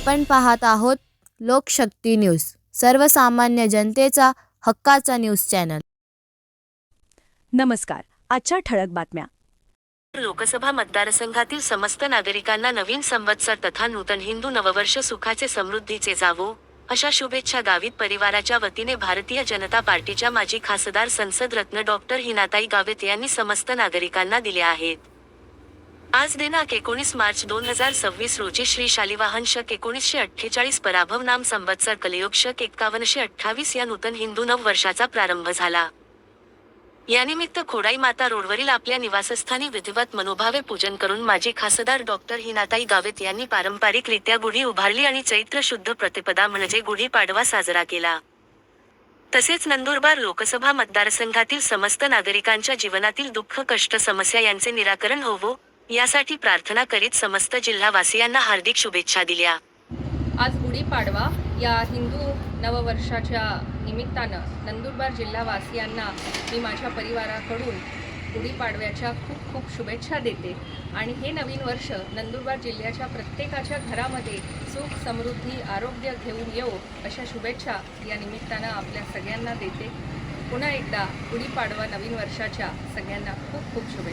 आपण पाहत आहोत लोकशक्ती न्यूज, सर्वसामान्य जनतेचा हक्काचा न्यूज चॅनल। नमस्कार। आजच्या ठळक बातम्या। लोकसभा मतदारसंघातील समस्त नागरिकांना नवीन संवत्सर तथा नूतन हिंदू नववर्ष सुखाचे समृद्धीचे जावो, अशा शुभेच्छा गावित परिवाराच्या वतीने भारतीय जनता पार्टीच्या माजी खासदार संसद रत्न डॉक्टर हिनाताई गावित यांनी समस्त नागरिकांना दिल्या आहेत। आज दिनांक 19 मार्च 2026 रोजी श्री शालिवाहन शक 1948 पराभव नाम संवत्सर कलियुग शक 5128 या नूतन हिंदू नव वर्षाचा प्रारंभ झाला। यानिमित्त खोडाई माता रोडवरील आपल्या निवासस्थानी विधिवत मनोभावे पूजन करून माजी खासदार डॉक्टर हिनाताई गावित यांनी पारंपरिकरित्या गुढी उभारली आणि चैत्र शुद्ध प्रतिपदा म्हणजे गुढी पाडवा साजरा केला। तसेच नंदुरबार लोकसभा मतदारसंघातील समस्त नागरिकांच्या जीवनातील दुःख कष्ट समस्या यांचे निराकरण होवो, यासाठी प्रार्थना करीत समस्त जिल्हावासियांना हार्दिक शुभेच्छा दिल्या। आज गुढीपाडवा या हिंदू नववर्षाच्या निमित्तानं नंदुरबार जिल्हावासियांना मी माझ्या परिवाराकडून गुढीपाडव्याच्या खूप खूप शुभेच्छा देते आणि हे नवीन वर्ष नंदुरबार जिल्ह्याच्या प्रत्येकाच्या घरामध्ये सुख समृद्धी आरोग्य घेऊन येवो, अशा शुभेच्छा या निमित्तानं आपल्या सगळ्यांना देते। पुन्हा एकदा गुढीपाडवा नवीन वर्षाच्या सगळ्यांना खूप खूप शुभेच्छा।